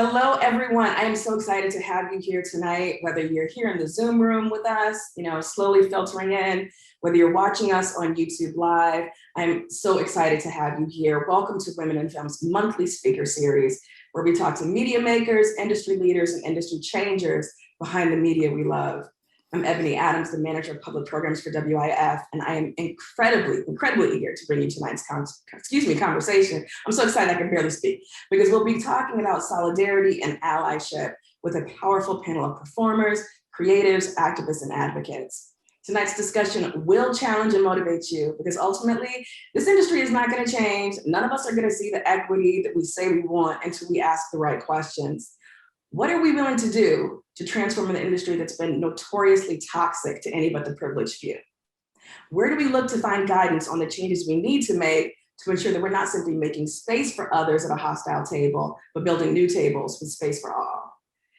Hello, everyone. I am so excited to have you here tonight, whether you're here in the Zoom room with us, slowly filtering in, whether you're watching us on YouTube Live. I'm so excited to have you here. Welcome to Women in Film's monthly speaker series, where we talk to media makers, industry leaders, and industry changers behind the media we love. I'm Ebony Adams, the manager of public programs for WIF, and I am incredibly eager to bring you tonight's conversation. I'm so excited I can barely speak, because we'll be talking about solidarity and allyship with a powerful panel of performers, creatives, activists, and advocates. Tonight's discussion will challenge and motivate you, because ultimately, this industry is not going to change. None of us are going to see the equity that we say we want until we ask the right questions. What are we willing to do to transform an industry that's been notoriously toxic to any but the privileged few? Where do we look to find guidance on the changes we need to make to ensure that we're not simply making space for others at a hostile table, but building new tables with space for all?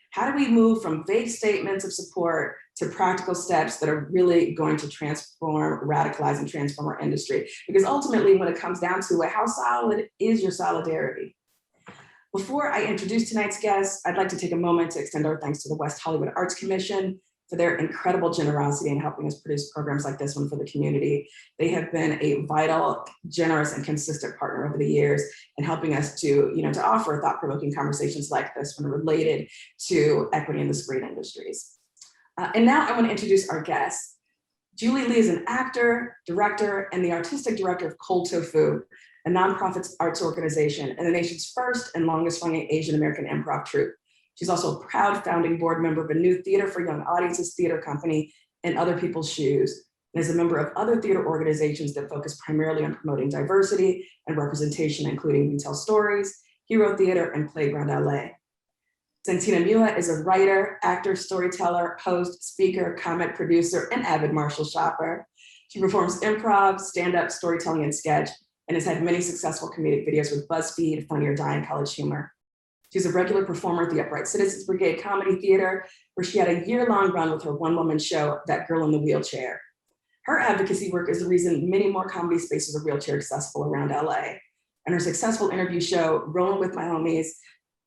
How do we move from vague statements of support to practical steps that are really going to transform, radicalize, and transform our industry? Because ultimately, when it comes down to it, how solid is your solidarity? Before I introduce tonight's guests, I'd like to take a moment to extend our thanks to the West Hollywood Arts Commission for their incredible generosity in helping us produce programs like this one for the community. They have been a vital, generous, and consistent partner over the years in helping us to offer thought-provoking conversations like this one related to equity in the screen industries. And now I want to introduce our guests. Jully Lee is an actor, director, and the artistic director of Cold Tofu, a nonprofit arts organization and the nation's first and longest running Asian American improv troupe. She's also a proud founding board member of a new Theater for Young Audiences theater company, In Other People's Shoes, and is a member of other theater organizations that focus primarily on promoting diversity and representation, including Retail Stories, Hero Theater, and Playground LA. Santina Muha is a writer, actor, storyteller, host, speaker, comic producer, and avid Marshall shopper. She performs improv, stand-up, storytelling, and sketch, and has had many successful comedic videos with BuzzFeed, Funny or Die, and College Humor. She's a regular performer at the Upright Citizens Brigade Comedy Theater, where she had a year-long run with her one-woman show, That Girl in the Wheelchair. Her advocacy work is the reason many more comedy spaces are wheelchair accessible around LA. And her successful interview show, Rolling with My Homies,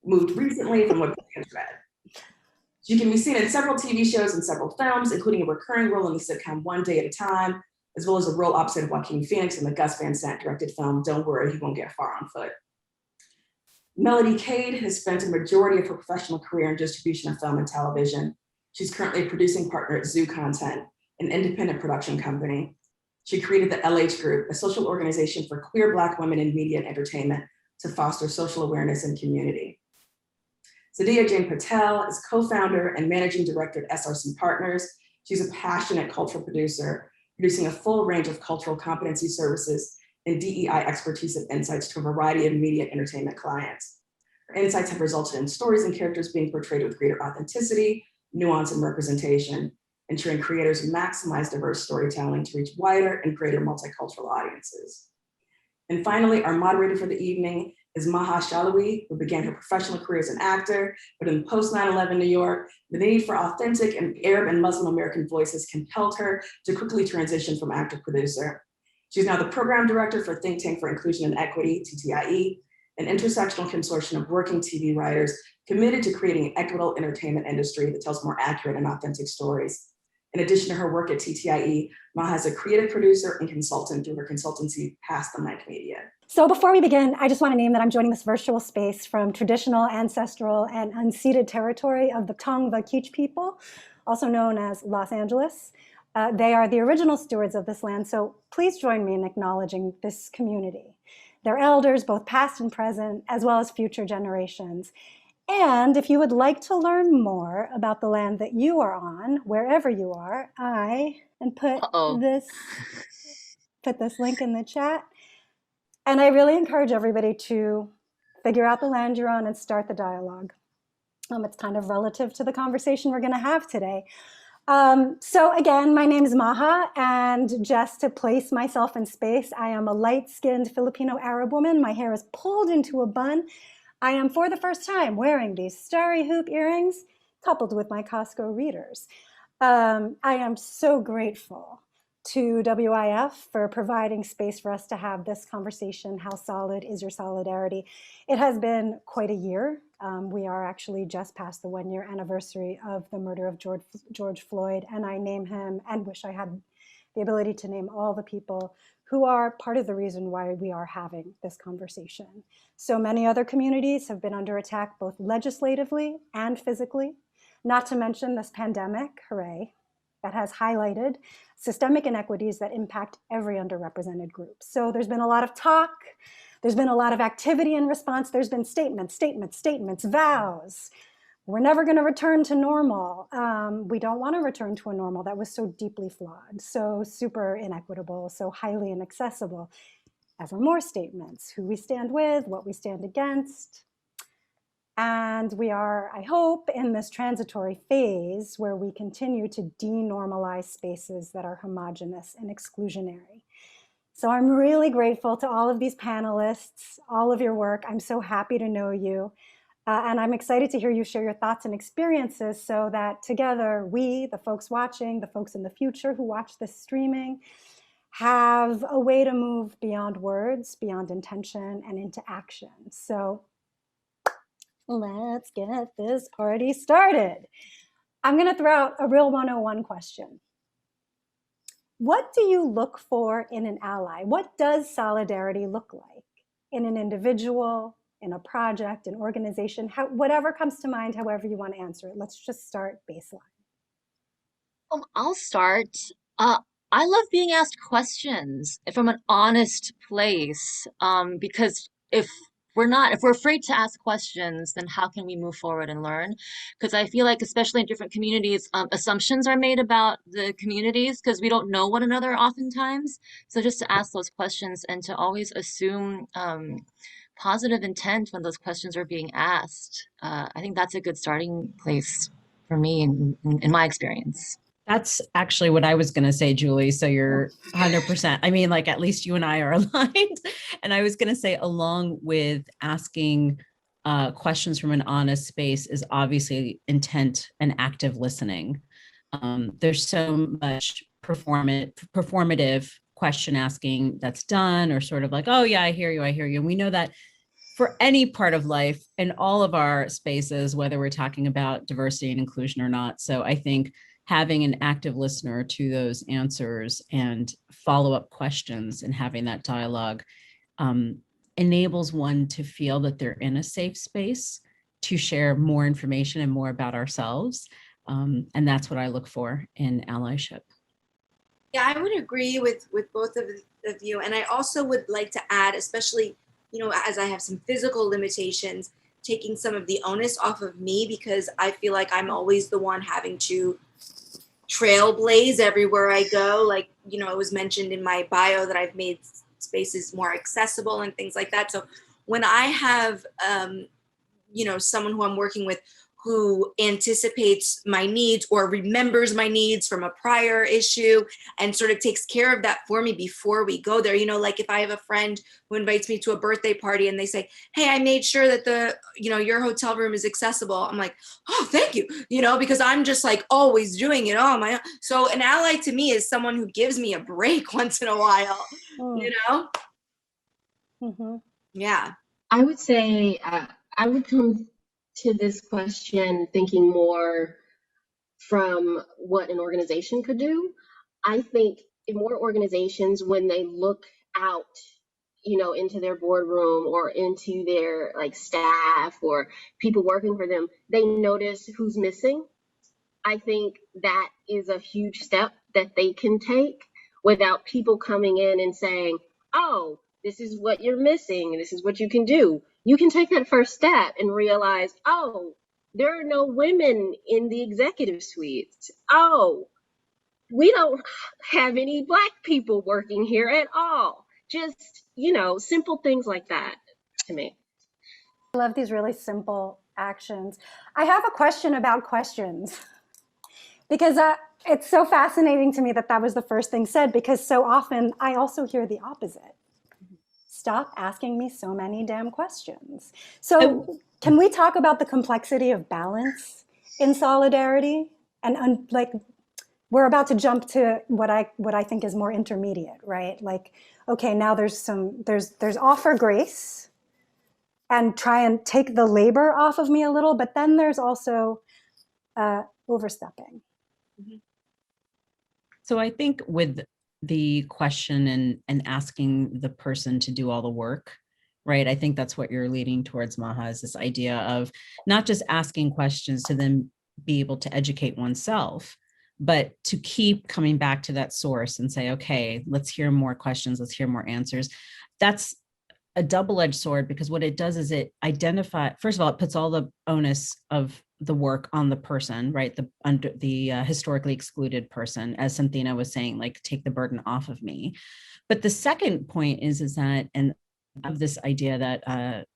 moved recently from what fans read. She can be seen in several TV shows and several films, including a recurring role in the sitcom One Day at a Time, as well as a role opposite Joaquin Phoenix in the Gus Van Sant directed film, Don't Worry, He Won't Get Far on Foot. Melody Cade has spent a majority of her professional career in distribution of film and television. She's currently a producing partner at Zoo Content, an independent production company. She created the LH Group, a social organization for queer Black women in media and entertainment to foster social awareness and community. Sandhya Jain-Patel is co-founder and managing director at SRC Partners. She's a passionate cultural producer, producing a full range of cultural competency services and DEI expertise and insights to a variety of media and entertainment clients. Her insights have resulted in stories and characters being portrayed with greater authenticity, nuance, and representation, ensuring creators maximize diverse storytelling to reach wider and greater multicultural audiences. And finally, our moderator for the evening is Maha Chelahoui, who began her professional career as an actor, but in post-9/11 New York, the need for authentic and Arab and Muslim American voices compelled her to quickly transition from actor-producer. She's now the program director for Think Tank for Inclusion and Equity, TTIE, an intersectional consortium of working TV writers committed to creating an equitable entertainment industry that tells more accurate and authentic stories. In addition to her work at TTIE, Maha is a creative producer and consultant through her consultancy, Pass the Mic Media. So before we begin, I just want to name that I'm joining this virtual space from traditional, ancestral, and unceded territory of the Tongva Kizh people, also known as Los Angeles. They are the original stewards of this land, so please join me in acknowledging this community, their elders, both past and present, as well as future generations. And if you would like to learn more about the land that you are on, wherever you are, put this link in the chat. And I really encourage everybody to figure out the land you're on and start the dialogue. It's kind of relative to the conversation we're going to have today. So again, my name is Maha, and just to place myself in space, I am a light-skinned Filipino Arab woman. My hair is pulled into a bun. I am, for the first time, wearing these starry hoop earrings coupled with my Costco readers. I am so grateful to WIF for providing space for us to have this conversation. How solid is your solidarity? It has been quite a year We are actually just past the 1-year anniversary of the murder of George Floyd, and I name him and wish I had the ability to name all the people who are part of the reason why we are having this conversation. So many other communities have been under attack, both legislatively and physically, not to mention this pandemic, hooray, that has highlighted systemic inequities that impact every underrepresented group. So there's been a lot of talk, there's been a lot of activity in response, there's been statements, vows. We're never going to return to normal. We don't want to return to a normal that was so deeply flawed, so super inequitable, so highly inaccessible. Ever more statements, who we stand with, what we stand against. And we are, I hope, in this transitory phase where we continue to denormalize spaces that are homogenous and exclusionary. So I'm really grateful to all of these panelists, all of your work. I'm so happy to know you. And I'm excited to hear you share your thoughts and experiences so that together we, the folks watching, the folks in the future who watch this streaming, have a way to move beyond words, beyond intention, and into action. So let's get this party started. I'm going to throw out a real 101 question. What do you look for in an ally? What does solidarity look like in an individual, in a project, an organization, whatever comes to mind, however you want to answer it? Let's just start baseline. I'll start. I love being asked questions from an honest place, because if we're afraid to ask questions, then how can we move forward and learn? Because I feel like, especially in different communities, assumptions are made about the communities because we don't know one another oftentimes. So just to ask those questions and to always assume positive intent when those questions are being asked, I think that's a good starting place for me in my experience. That's actually what I was going to say, Julie. So you're 100%. I mean, like, at least you and I are aligned. And I was going to say, along with asking questions from an honest space is obviously intent and active listening. There's so much performative question asking that's done, or sort of like, oh yeah, I hear you. And we know that for any part of life in all of our spaces, whether we're talking about diversity and inclusion or not. So I think having an active listener to those answers and follow-up questions and having that dialogue enables one to feel that they're in a safe space to share more information and more about ourselves. And that's what I look for in allyship. Yeah, I would agree with both of you. And I also would like to add, especially, as I have some physical limitations, taking some of the onus off of me, because I feel like I'm always the one having to trailblaze everywhere I go. Like, it was mentioned in my bio that I've made spaces more accessible and things like that. So when I have, someone who I'm working with who anticipates my needs or remembers my needs from a prior issue and sort of takes care of that for me before we go there. Like if I have a friend who invites me to a birthday party and they say, hey, I made sure that your hotel room is accessible. I'm like, oh, thank you, because I'm just like always doing it on my own. So an ally to me is someone who gives me a break once in a while, Mm-hmm. Yeah. I would say I would come to this question thinking more from what an organization could do. I think in more organizations, when they look out, into their boardroom or into their staff or people working for them, they notice who's missing. I think that is a huge step that they can take without people coming in and saying, oh, this is what you're missing, this is what you can do. You can take that first step and realize, oh, there are no women in the executive suite. Oh, we don't have any Black people working here at all. Just, simple things like that to me. I love these really simple actions. I have a question about questions because it's so fascinating to me that was the first thing said, because so often I also hear the opposite. Stop asking me so many damn questions. So can we talk about the complexity of balance in solidarity? And we're about to jump to what I think is more intermediate, right? Like, okay, now there's offer grace, and try and take the labor off of me a little. But then there's also overstepping. So I think with the question and asking the person to do all the work, right? I think that's what you're leading towards, Maha, is this idea of not just asking questions to then be able to educate oneself, but to keep coming back to that source and say, okay, let's hear more questions, let's hear more answers. That's a double-edged sword, because what it does is it first of all, it puts all the onus of the work on the person, right? The historically excluded person, as Santina was saying, like, take the burden off of me. But the second point is that, and of this idea that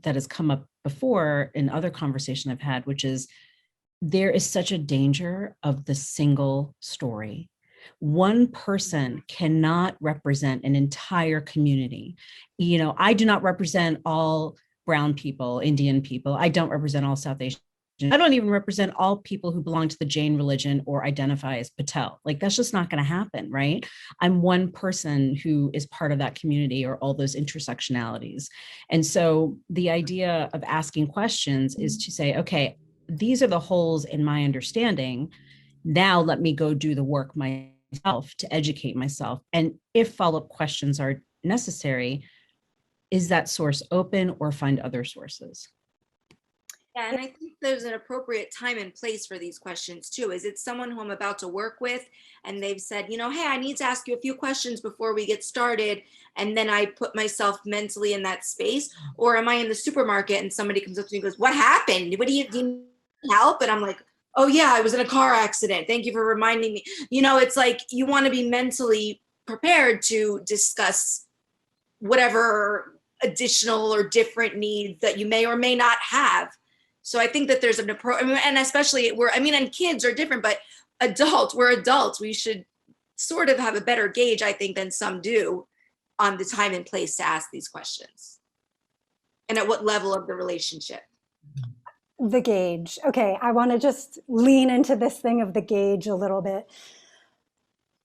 that has come up before in other conversation I've had, which is there is such a danger of the single story. One person cannot represent an entire community. You know, I do not represent all brown people, Indian people. I don't represent all South Asian. I don't even represent all people who belong to the Jain religion or identify as Patel. Like, that's just not going to happen, right? I'm one person who is part of that community or all those intersectionalities. And so the idea of asking questions is to say, okay, these are the holes in my understanding. Now let me go do the work myself to educate myself. And if follow-up questions are necessary, is that source open, or find other sources? Yeah, and I think there's an appropriate time and place for these questions too. Is it someone who I'm about to work with and they've said, you know, hey, I need to ask you a few questions before we get started, and then I put myself mentally in that space? Or am I in the supermarket and somebody comes up to me and goes, what happened? Do you need help? And I'm like, oh yeah, I was in a car accident. Thank you for reminding me. You know, it's like you want to be mentally prepared to discuss whatever additional or different needs that you may or may not have. So I think that there's an approach, and especially and kids are different, but we're adults. We should sort of have a better gauge, I think, than some do on the time and place to ask these questions. And at what level of the relationship. The gauge. Okay, I want to just lean into this thing of the gauge a little bit.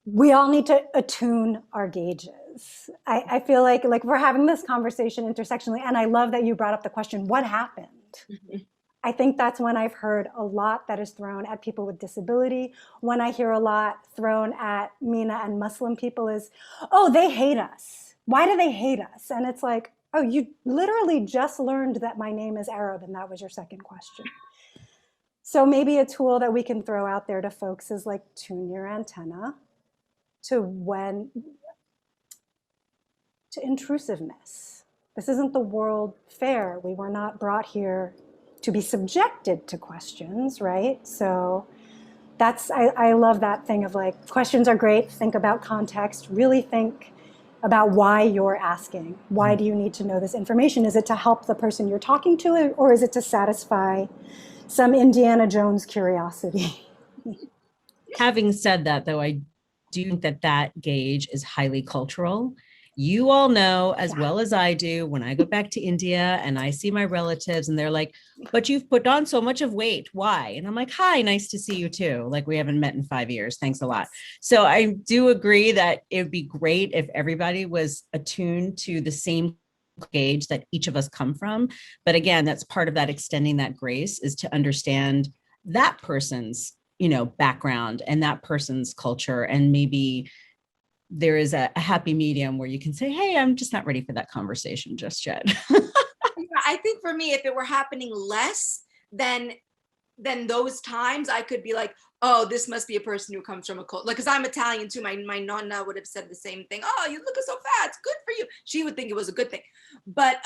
We all need to attune our gauges. I feel like we're having this conversation intersectionally, and I love that you brought up the question, what happened? Mm-hmm. I think that's when I've heard a lot that is thrown at people with disability. When I hear a lot thrown at MENA and Muslim people is, oh, they hate us. Why do they hate us? And it's like, oh, you literally just learned that my name is Arab, and that was your second question. So maybe a tool that we can throw out there to folks is like, tune your antenna to intrusiveness. This isn't the world fair. We were not brought here to be subjected to questions, right? So I love that thing of like, questions are great, think about context, really think about why you're asking. Why do you need to know this information? Is it to help the person you're talking to, or is it to satisfy some Indiana Jones curiosity? Having said that, though, I do think that gauge is highly cultural. You all know as well as I do, when I go back to India and I see my relatives and they're like, but you've put on so much of weight. Why? And I'm like, hi, nice to see you too. Like, we haven't met in 5 years. Thanks a lot. So I do agree that it would be great if everybody was attuned to the same gauge that each of us come from. But again, that's part of that extending that grace, is to understand that person's, background and that person's culture, and maybe there is a happy medium where you can say, hey, I'm just not ready for that conversation just yet. I think for me, if it were happening less than those times, I could be like, oh, this must be a person who comes from a culture. Like, because I'm Italian too. My nonna would have said the same thing. Oh, you look so fat. It's good for you. She would think it was a good thing. But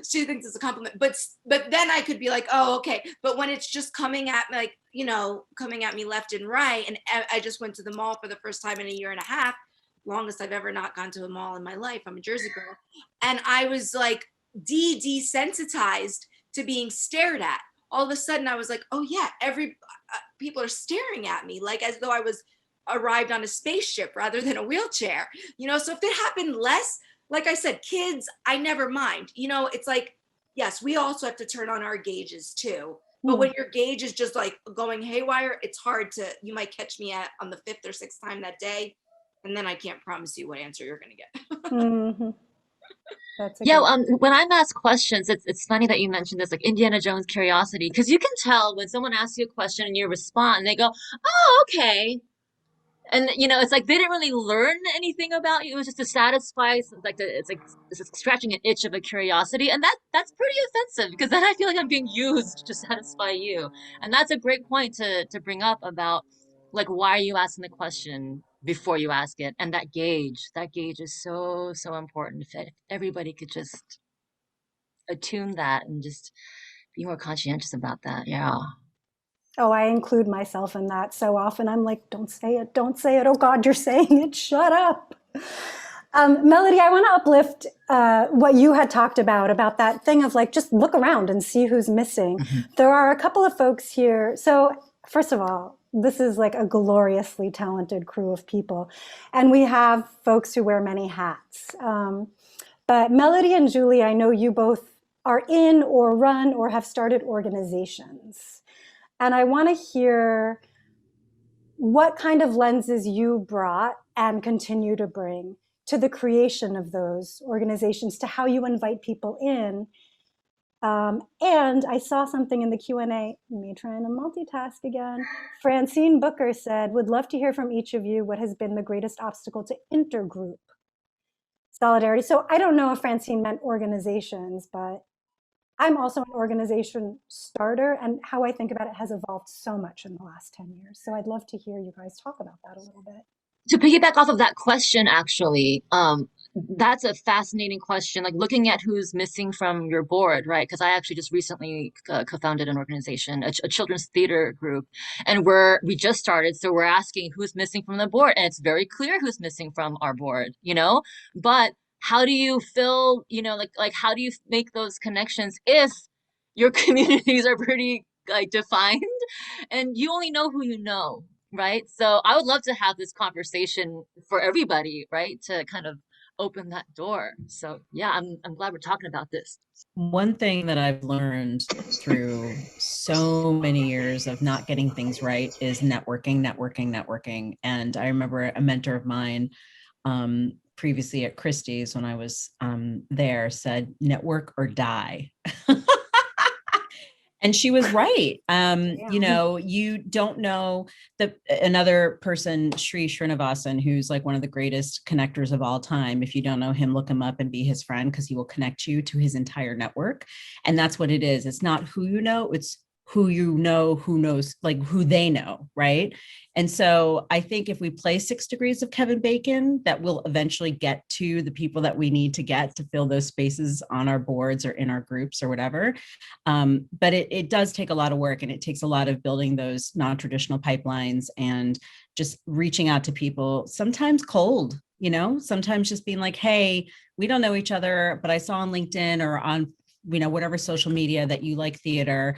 she thinks it's a compliment. But then I could be like, oh, okay. But when it's just coming at me, like, coming at me left and right. And I just went to the mall for the first time in a year and a half. Longest I've ever not gone to a mall in my life. I'm a Jersey girl. And I was like desensitized to being stared at. All of a sudden I was like, oh yeah, people are staring at me, like as though I was arrived on a spaceship rather than a wheelchair. So if it happened less, like I said, kids, I never mind. It's like, yes, we also have to turn on our gauges too. But when your gauge is just like going haywire, it's hard you might catch me on the 5th or 6th time that day. And then I can't promise you what answer you're going to get. Mm-hmm. That's a Yeah, good. when I'm asked questions, it's funny that you mentioned this, like Indiana Jones curiosity, because you can tell when someone asks you a question and you respond, and they go, "Oh, okay." And it's like they didn't really learn anything about you. It was just to satisfy, it's like scratching an itch of a curiosity, and that's pretty offensive because then I feel like I'm being used to satisfy you. And that's a great point to bring up about like why are you asking the question before you ask it, and that gauge is so important. If everybody could just attune that and just be more conscientious about that, yeah. Oh, I include myself in that so often. I'm like, don't say it, don't say it. Oh God, you're saying it. Shut up. Melody, I want to uplift what you had talked about that thing of like, just look around and see who's missing. Mhm. There are a couple of folks here. So first of all, this is like a gloriously talented crew of people. And we have folks who wear many hats. But Melody and Jully, I know you both are in or run or have started organizations. And I want to hear what kind of lenses you brought and continue to bring to the creation of those organizations, to how you invite people in. And I saw something in the Q&A, me trying to multitask again. Francine Booker said, would love to hear from each of you what has been the greatest obstacle to intergroup solidarity. So I don't know if Francine meant organizations, but I'm also an organization starter, and how I think about it has evolved so much in the last 10 years. So I'd love to hear you guys talk about that a little bit. To piggyback off of that question, actually, that's a fascinating question. Like looking at who's missing from your board, right? Because I actually just recently co-founded an organization, a children's theater group, and we just started, so we're asking who's missing from the board, and it's very clear who's missing from our board, But how do you fill, like how do you make those connections if your communities are pretty like defined, and you only know who you know, right? So I would love to have this conversation for everybody, right? To kind of open that door. So yeah, I'm glad we're talking about this. One thing that I've learned through so many years of not getting things right is networking. And I remember a mentor of mine previously at Christie's when I was there said, network or die. And she was right. You don't know another person, Sri Srinivasan, who's like one of the greatest connectors of all time. If you don't know him, look him up and be his friend, because he will connect you to his entire network. And that's what it is. It's not who you know, it's who you know, who knows, like who they know, right? And so I think if we play 6 degrees of Kevin Bacon, that will eventually get to the people that we need to get to fill those spaces on our boards or in our groups or whatever. But it does take a lot of work, and it takes a lot of building those non-traditional pipelines and just reaching out to people, sometimes cold, sometimes just being like, hey, we don't know each other, but I saw on LinkedIn or on, whatever social media that you like theater.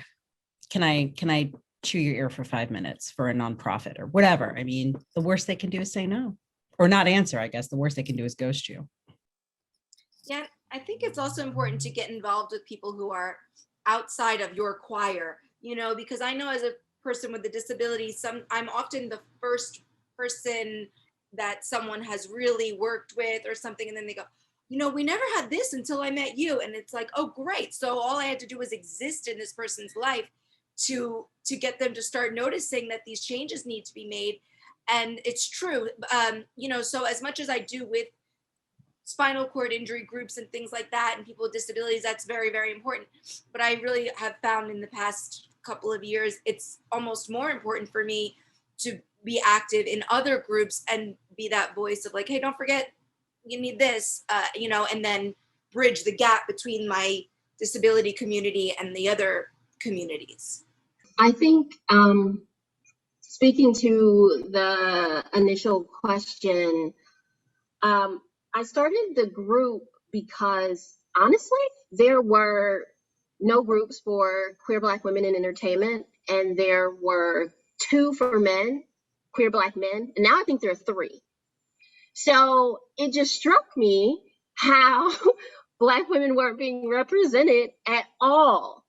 Can I chew your ear for 5 minutes for a nonprofit or whatever? I mean, the worst they can do is say no or not answer. I guess the worst they can do is ghost you. Yeah, I think it's also important to get involved with people who are outside of your choir, because I know as a person with a disability, I'm often the first person that someone has really worked with or something, and then they go, we never had this until I met you, and it's like, oh great, so all I had to do was exist in this person's life to get them to start noticing that these changes need to be made. And it's true, so as much as I do with spinal cord injury groups and things like that and people with disabilities, that's very, very important. But I really have found in the past couple of years, it's almost more important for me to be active in other groups and be that voice of like, hey, don't forget you need this, and then bridge the gap between my disability community and the other communities. I think speaking to the initial question, I started the group because honestly, there were no groups for queer Black women in entertainment, and there were 2 for men, queer Black men, and now I think there are 3. So it just struck me how Black women weren't being represented at all,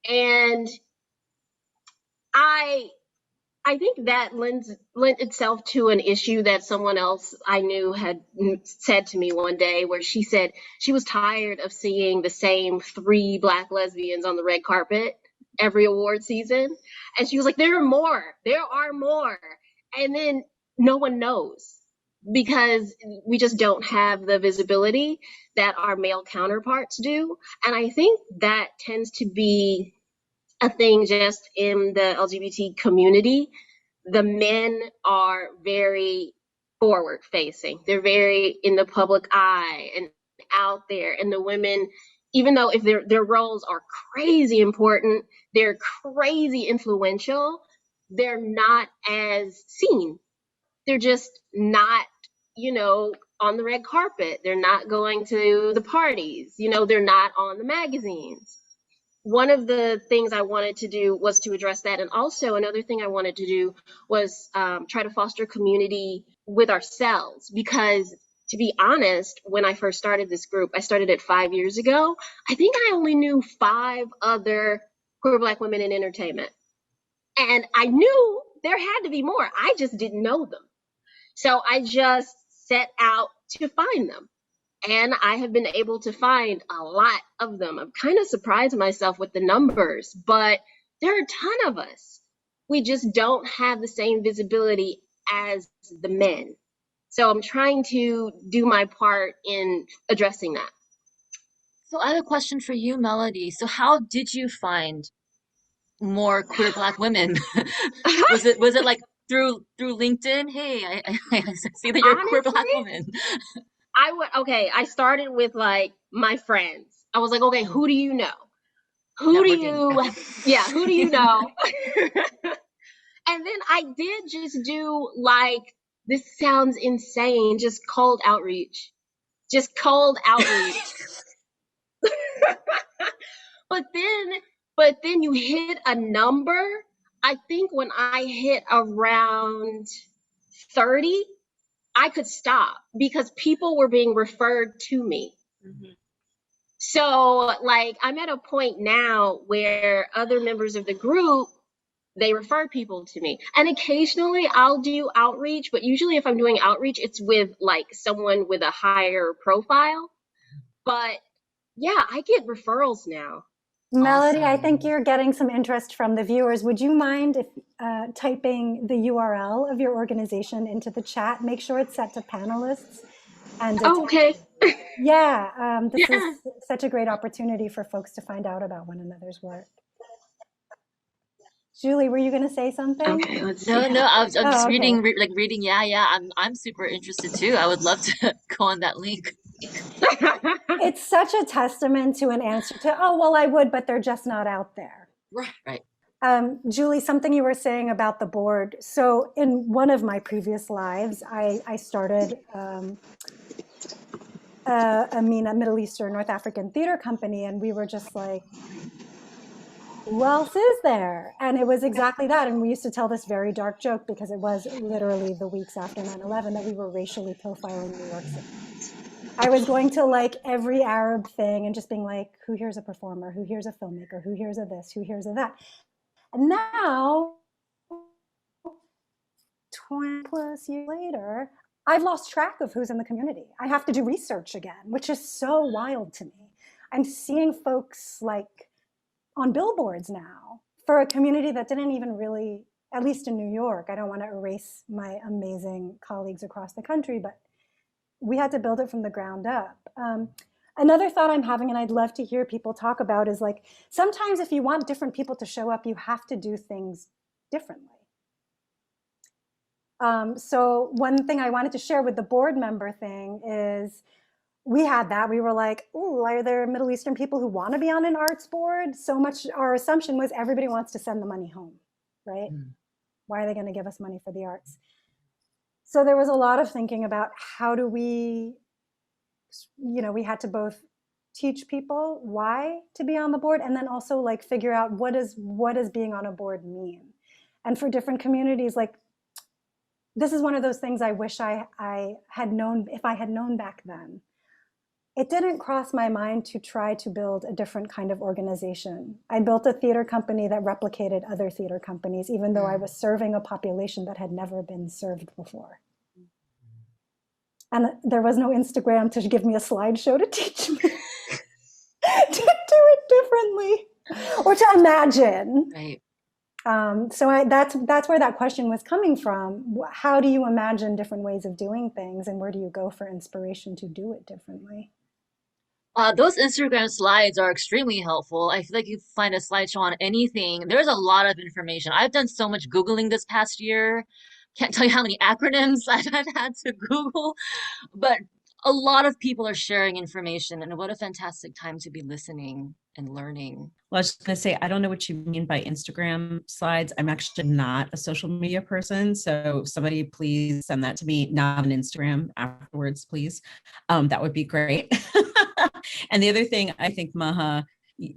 and I I think that lent itself to an issue that someone else I knew had said to me one day, where she said she was tired of seeing the same 3 Black lesbians on the red carpet every award season. And she was like, there are more. And then no one knows, because we just don't have the visibility that our male counterparts do. And I think that tends to be a thing just in the LGBT community. The men are very forward facing. They're very in the public eye and out there. And the women, even though if their roles are crazy important, they're crazy influential, they're not as seen. They're just not, on the red carpet. They're not going to the parties. They're not on the magazines. One of the things I wanted to do was to address that. And also another thing I wanted to do was try to foster community with ourselves. Because to be honest, when I first started this group, I started it 5 years ago. I think I only knew 5 other queer Black women in entertainment. And I knew there had to be more. I just didn't know them. So I just set out to find them. And I have been able to find a lot of them. I'm kind of surprised myself with the numbers, but there are a ton of us. We just don't have the same visibility as the men. So I'm trying to do my part in addressing that. So I have a question for you, Melody. So how did you find more queer Black women? was it like through LinkedIn? Hey, I see that you're a queer Black woman. I started with like my friends. I was like, okay, who do you know? Who do you know? And then I did just do, like, this sounds insane, just cold outreach. But then you hit a number. I think when I hit around 30, I could stop because people were being referred to me. Mm-hmm. So, like, I'm at a point now where other members of the group, they refer people to me. And occasionally I'll do outreach, but usually if I'm doing outreach, it's with like someone with a higher profile. But yeah, I get referrals now. Melody, Awesome. I think you're getting some interest from the viewers. Would you mind if typing the URL of your organization into the chat? Make sure it's set to panelists. And okay. This is such a great opportunity for folks to find out about one another's work. Julie, were you going to say something? Okay, let's see. No, I'm just okay. reading. Yeah, I'm super interested too. I would love to go on that link. It's such a testament to an answer to, oh, well, I would, but they're just not out there. Right. Julie, something you were saying about the board. So in one of my previous lives, I started a Middle Eastern, North African theater company, and we were just like, who else is there? And it was exactly that. And we used to tell this very dark joke because it was literally the weeks after 9/11 that we were racially profiling New York City. I was going to like every Arab thing and just being like, who here's a performer? Who here's a filmmaker? Who here's a this? Who here's a that? And now, 20 plus years later, I've lost track of who's in the community. I have to do research again, which is so wild to me. I'm seeing folks like on billboards now for a community that didn't even really, at least in New York, I don't want to erase my amazing colleagues across the country, but we had to build it from the ground up. Another thought I'm having, and I'd love to hear people talk about, is like, sometimes if you want different people to show up, you have to do things differently. So one thing I wanted to share with the board member thing is, we had that. We were like, oh, are there Middle Eastern people who want to be on an arts board? So much, our assumption was everybody wants to send the money home, right? Why are they going to give us money for the arts? So there was a lot of thinking about how do we, we had to both teach people why to be on the board and then also like figure out what does being on a board mean? And for different communities, like, this is one of those things I wish I had known, if I had known back then. it didn't cross my mind to try to build a different kind of organization. I built a theater company that replicated other theater companies, even though I was serving a population that had never been served before. And there was no Instagram to give me a slideshow to teach me to do it differently or to imagine. Right. So that's where that question was coming from. How do you imagine different ways of doing things, and where do you go for inspiration to do it differently? Those Instagram slides are extremely helpful. I feel like you find a slideshow on anything. There's a lot of information. I've done so much Googling this past year. Can't tell you how many acronyms I've had to Google, but a lot of people are sharing information, and what a fantastic time to be listening and learning. Well, I was just going to say, I don't know what you mean by Instagram slides. I'm actually not a social media person. So somebody please send that to me, not on Instagram afterwards, please. That would be great. And the other thing, I think, Maha,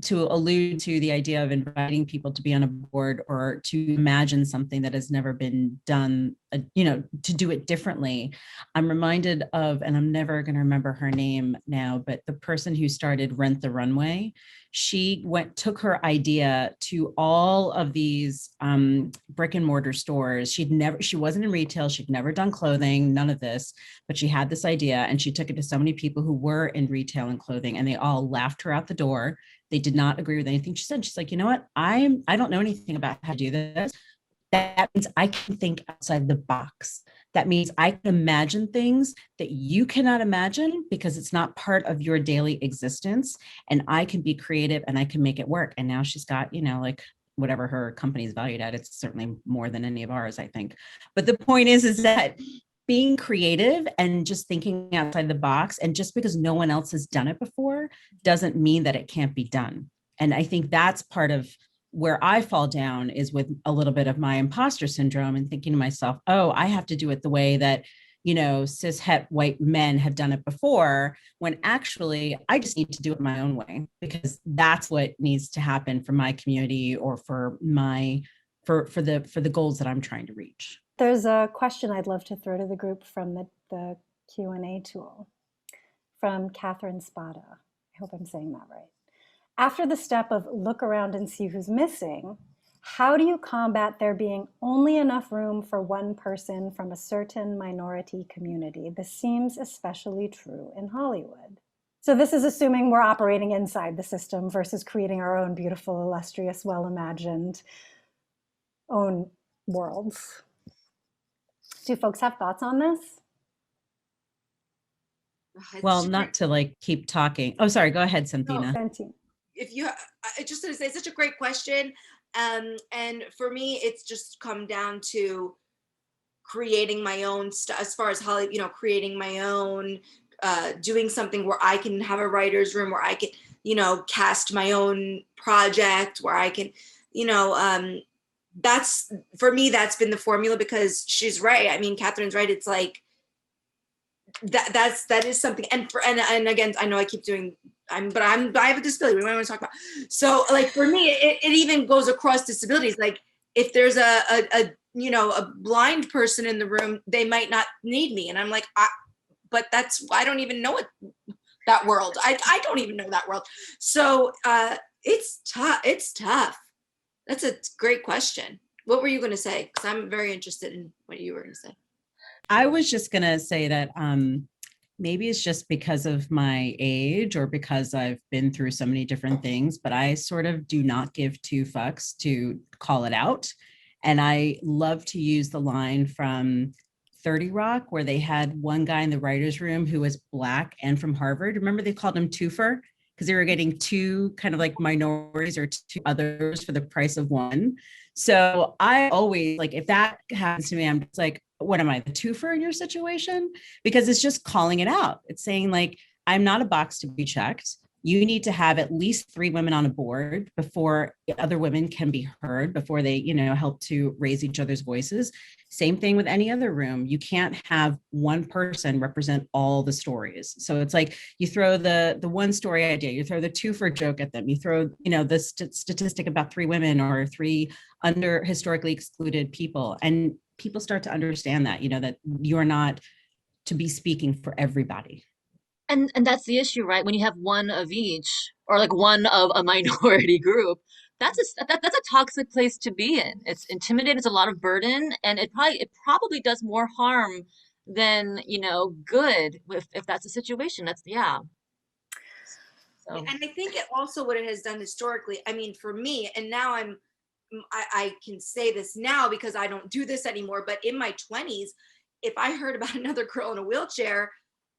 to allude to the idea of inviting people to be on a board or to imagine something that has never been done, to do it differently. I'm reminded of, and I'm never going to remember her name now, but the person who started Rent the Runway. She took her idea to all of these brick and mortar stores. She wasn't in retail. She'd never done clothing, none of this, but she had this idea and she took it to so many people who were in retail and clothing, and they all laughed her out the door. They did not agree with anything she said. She's like, you know what? I don't know anything about how to do this. That means I can think outside the box. That means I can imagine things that you cannot imagine because it's not part of your daily existence. And I can be creative and I can make it work. And now she's got, like whatever her company is valued at, it's certainly more than any of ours, I think. But the point is that being creative and just thinking outside the box, and just because no one else has done it before doesn't mean that it can't be done. And I think that's part of where I fall down, is with a little bit of my imposter syndrome and thinking to myself, oh, I have to do it the way that, cis het white men have done it before, when actually I just need to do it my own way, because that's what needs to happen for my community or for the goals that I'm trying to reach. There's a question I'd love to throw to the group from the Q&A tool from Catherine Spada. I hope I'm saying that right. After the step of look around and see who's missing, how do you combat there being only enough room for one person from a certain minority community? This seems especially true in Hollywood. So this is assuming we're operating inside the system versus creating our own beautiful, illustrious, well-imagined own worlds. Do folks have thoughts on this? Well, not to keep talking. Oh, sorry. Go ahead, Santina. I just want to say, it's such a great question. And for me, it's just come down to creating my own stuff as far as Hollywood, creating my own, doing something where I can have a writer's room, where I can, cast my own project, where I can, that's, for me, that's been the formula, because she's right. I mean, Catherine's right. It's like, that is something. And again, I know I keep doing, I have a disability. What do I want to talk about? So for me, it even goes across disabilities. Like if there's a blind person in the room, they might not need me. And I'm like, but I don't even know that world. I don't even know that world. So it's tough. It's tough. That's a great question. What were you going to say? Because I'm very interested in what you were going to say. I was just going to say that maybe it's just because of my age or because I've been through so many different things, but I sort of do not give two fucks to call it out. And I love to use the line from 30 Rock, where they had one guy in the writer's room who was Black and from Harvard. Remember they called him twofer because they were getting two kind of minorities or two others for the price of one. So I always if that happens to me, I'm just like, what am I, the twofer in your situation? Because it's just calling it out. It's saying I'm not a box to be checked. You need to have at least 3 women on a board before other women can be heard, before they, help to raise each other's voices. Same thing with any other room. You can't have one person represent all the stories. So it's you throw the one story idea, you throw the twofer joke at them, you throw, the statistic about 3 women or 3 under historically excluded people. And people start to understand that, that you're not to be speaking for everybody. And that's the issue, right? When you have one of each, or like one of a minority group, that's a toxic place to be in. It's intimidating, it's a lot of burden, and it probably does more harm than, good if that's the situation. That's yeah. Yeah, So and I think it also what it has done historically, I mean, for me, and now I can say this now because I don't do this anymore, but in my 20s, if I heard about another girl in a wheelchair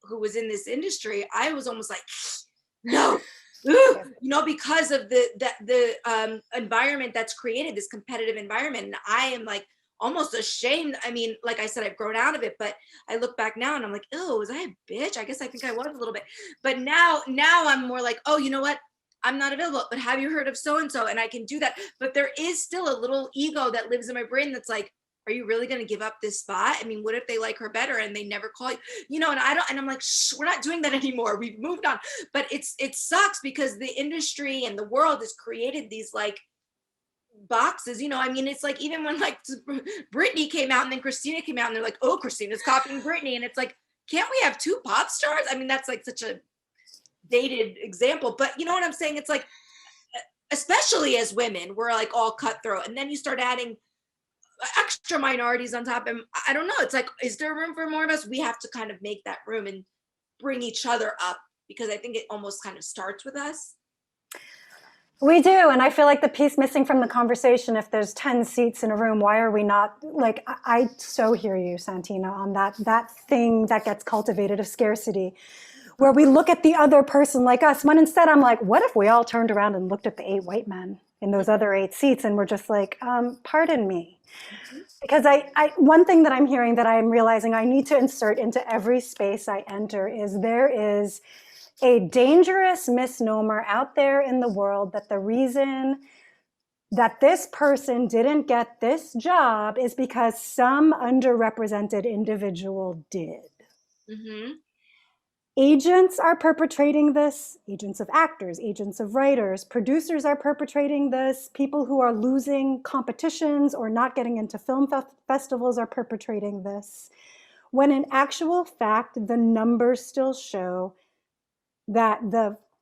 who was in this industry, I was almost like, no, because of the environment that's created, this competitive environment. And I am like almost ashamed. I mean, like I said, I've grown out of it, but I look back now and I'm like, oh, was I a bitch? I guess I think I was a little bit. But now I'm more like, oh, you know what? I'm not available, but have you heard of so-and-so? And I can do that. But there is still a little ego that lives in my brain that's like, are you really going to give up this spot? I mean, what if they like her better and they never call you, and I'm like, shh, we're not doing that anymore. We've moved on. But it sucks because the industry and the world has created these like boxes, I mean, it's like, even when like Britney came out and then Christina came out and they're like, oh, Christina's copying Britney. And it's like, can't we have two pop stars? I mean, that's like such a dated example, but you know what I'm saying? It's like, especially as women, we're like all cutthroat. And then you start adding extra minorities on top. And I don't know, it's like, is there room for more of us? We have to kind of make that room and bring each other up, because I think it almost kind of starts with us. We do, and I feel like the piece missing from the conversation, if there's 10 seats in a room, why are we not, like, I so hear you, Santina, on that thing that gets cultivated of scarcity, where we look at the other person like us, when instead I'm like, what if we all turned around and looked at the 8 white men in those other 8 seats and we're just like, pardon me. Because one thing that I'm hearing that I'm realizing I need to insert into every space I enter is there is a dangerous misnomer out there in the world that the reason that this person didn't get this job is because some underrepresented individual did. Mm-hmm. Agents are perpetrating this, agents of actors, agents of writers, producers are perpetrating this, people who are losing competitions or not getting into film festivals are perpetrating this. When in actual fact, the numbers still show that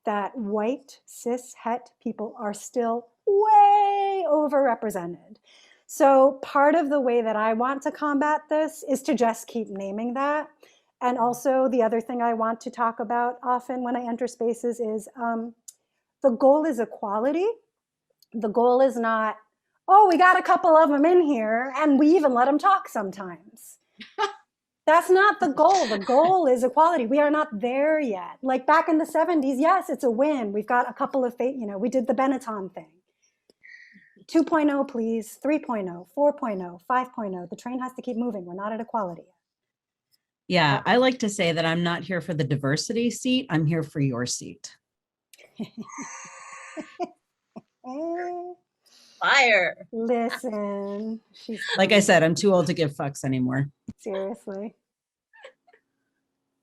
that white cis het people are still way overrepresented. So part of the way that I want to combat this is to just keep naming that. And also the other thing I want to talk about often when I enter spaces is the goal is equality. The goal is not, oh, we got a couple of them in here and we even let them talk sometimes. That's not the goal. The goal is equality. We are not there yet. Like back in the 70s, yes, it's a win. We've got a couple of, we did the Benetton thing. 2.0, please, 3.0, 4.0, 5.0. The train has to keep moving. We're not at equality yet. Yeah, I like to say that I'm not here for the diversity seat. I'm here for your seat. fire. Listen, she's like I said, I'm too old to give fucks anymore. Seriously.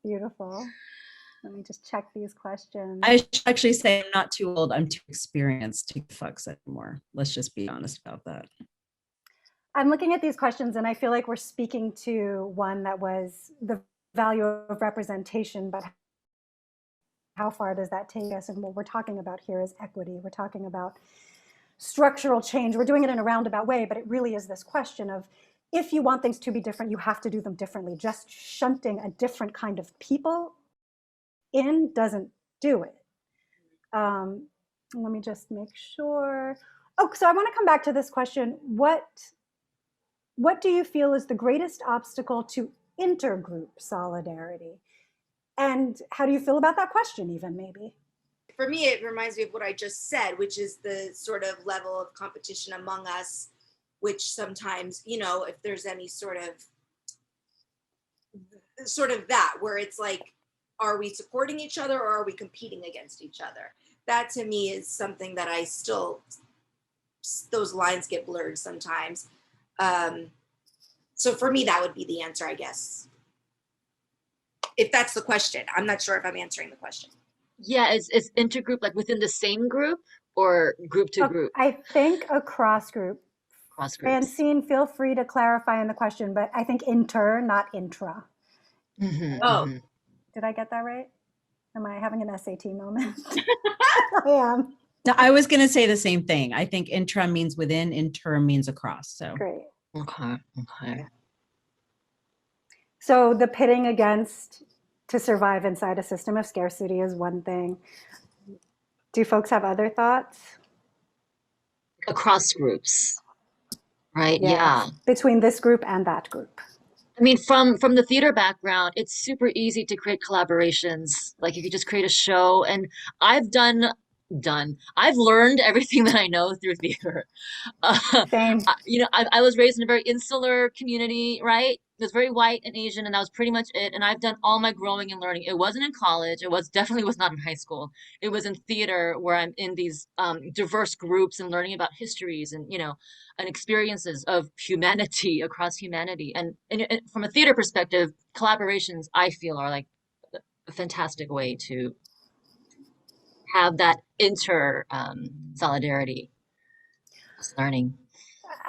Beautiful. Let me just check these questions. I should actually say I'm not too old. I'm too experienced to give fucks anymore. Let's just be honest about that. I'm looking at these questions and I feel like we're speaking to one that was the value of representation, but how far does that take us? And what we're talking about here is equity. We're talking about structural change. We're doing it in a roundabout way, but it really is this question of, if you want things to be different, you have to do them differently. Just shunting a different kind of people in doesn't do it. Let me just make sure. Oh, so I want to come back to this question. What do you feel is the greatest obstacle to intergroup solidarity? And how do you feel about that question even, maybe? For me, it reminds me of what I just said, which is the sort of level of competition among us, which sometimes, if there's any sort of that, where it's like, are we supporting each other or are we competing against each other? That to me is something that I still, those lines get blurred sometimes. So for me, that would be the answer, I guess. If that's the question. I'm not sure if I'm answering the question. Yeah, is intergroup like within the same group or group to group? I think across group. Cross groups. Francine, feel free to clarify in the question, but I think inter, not intra. Mm-hmm, Oh. mm-hmm. Did I get that right? Am I having an SAT moment? I am. No, I was going to say the same thing. I think intra means within, inter means across. So Great. Okay. Okay. So the pitting against to survive inside a system of scarcity is one thing. Do folks have other thoughts? Across groups, right? Yes. Yeah. Between this group and that group. I mean, from the theater background, it's super easy to create collaborations. Like you could just create a show, and I've I've learned everything that I know through theater. Same. I was raised in a very insular community, right? It was very white and Asian, and that was pretty much it. And I've done all my growing and learning. It wasn't in college. It was definitely was not in high school. It was in theater where I'm in these diverse groups and learning about histories and experiences of humanity across humanity. And from a theater perspective, collaborations I feel are like a fantastic way to have that inter solidarity learning.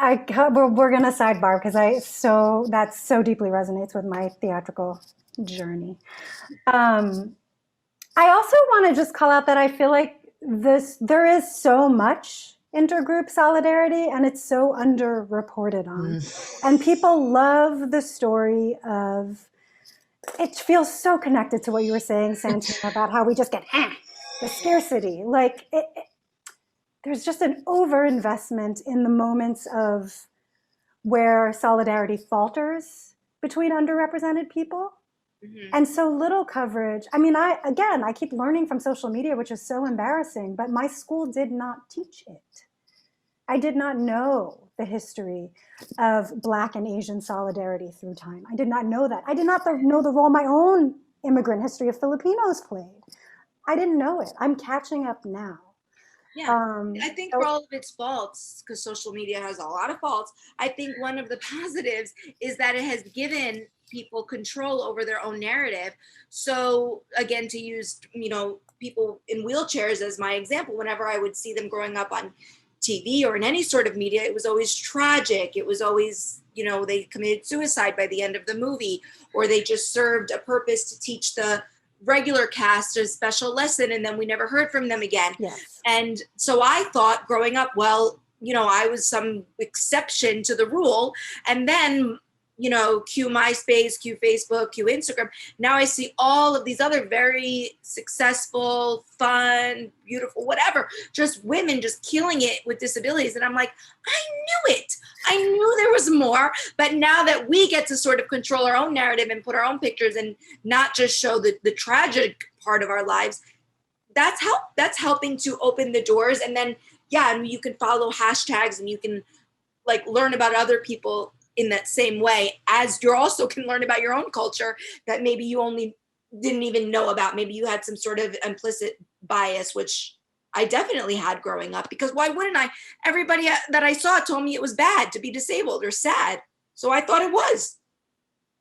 We're going to sidebar because that so deeply resonates with my theatrical journey. I also want to just call out that I feel like there is so much intergroup solidarity and it's so underreported on. And people love the story of, it feels so connected to what you were saying, Santina, about how we just get the scarcity. Like there's just an overinvestment in the moments of where solidarity falters between underrepresented people. Mm-hmm. And so little coverage. I mean, I keep learning from social media, which is so embarrassing, but my school did not teach it. I did not know the history of Black and Asian solidarity through time. I did not know that. I did not know the role my own immigrant history of Filipinos played. I didn't know it. I'm catching up now. Yeah, I think for all of its faults, because social media has a lot of faults, I think one of the positives is that it has given people control over their own narrative. So again, to use, people in wheelchairs as my example, whenever I would see them growing up on TV or in any sort of media, it was always tragic. It was always, they committed suicide by the end of the movie, or they just served a purpose to teach the regular cast a special lesson, and then we never heard from them again. Yes. And so I thought growing up, well, I was some exception to the rule. And then, cue MySpace, cue Facebook, cue Instagram. Now I see all of these other very successful, fun, beautiful, whatever, just women just killing it with disabilities. And I'm like, I knew it. I knew there was more. But now that we get to sort of control our own narrative and put our own pictures and not just show the tragic part of our lives, that's helping to open the doors. And then, you can follow hashtags and you can learn about other people in that same way, as you also can learn about your own culture that maybe you only didn't even know about. Maybe you had some sort of implicit bias, which I definitely had growing up, because why wouldn't I? Everybody that I saw told me it was bad to be disabled or sad. So I thought it was.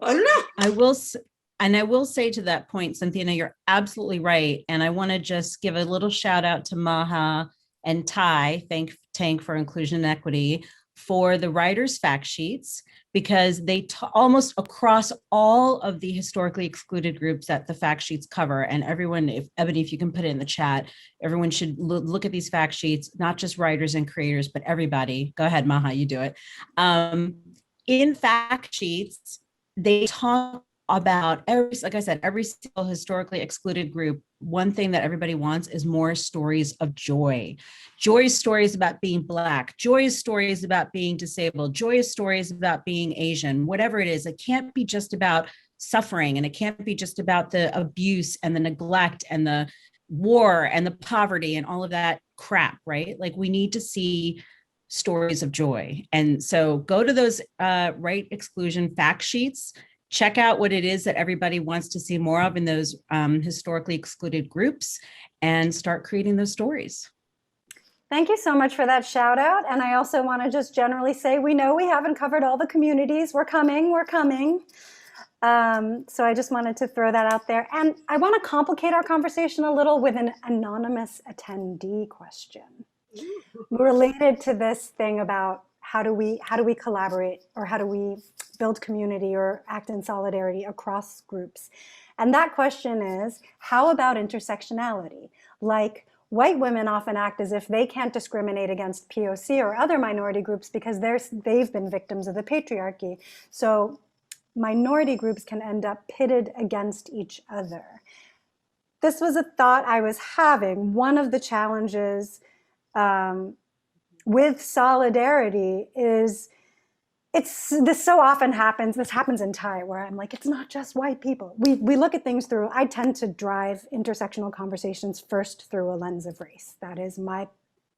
I don't know. I will say to that point, Santina, you're absolutely right. And I want to just give a little shout out to Maha and Ty, Tank for Inclusion and Equity, for the writers' fact sheets, because they almost across all of the historically excluded groups that the fact sheets cover. And everyone, Ebony, if you can put it in the chat, everyone should look at these fact sheets, not just writers and creators, but everybody. Go ahead, Maha, you do it. In fact sheets, they talk about every single historically excluded group. One thing that everybody wants is more stories of joy. Joyous stories about being Black, joyous stories about being disabled, joyous stories about being Asian, whatever it is. It can't be just about suffering, and it can't be just about the abuse and the neglect and the war and the poverty and all of that crap, right? We need to see stories of joy. And so go to those right exclusion fact sheets. Check out what it is that everybody wants to see more of in those historically excluded groups, and start creating those stories. Thank you so much for that shout out. And I also want to just generally say, we know we haven't covered all the communities. We're coming. So I just wanted to throw that out there. And I want to complicate our conversation a little with an anonymous attendee question related to this thing about how do we collaborate, or how do we build community or act in solidarity across groups? And that question is, how about intersectionality? Like, white women often act as if they can't discriminate against POC or other minority groups because they've been victims of the patriarchy. So minority groups can end up pitted against each other. This was a thought I was having. One of the challenges with solidarity is this so often happens. This happens in Thai, where I'm like, it's not just white people. We look at things through, I tend to drive intersectional conversations first through a lens of race. That is my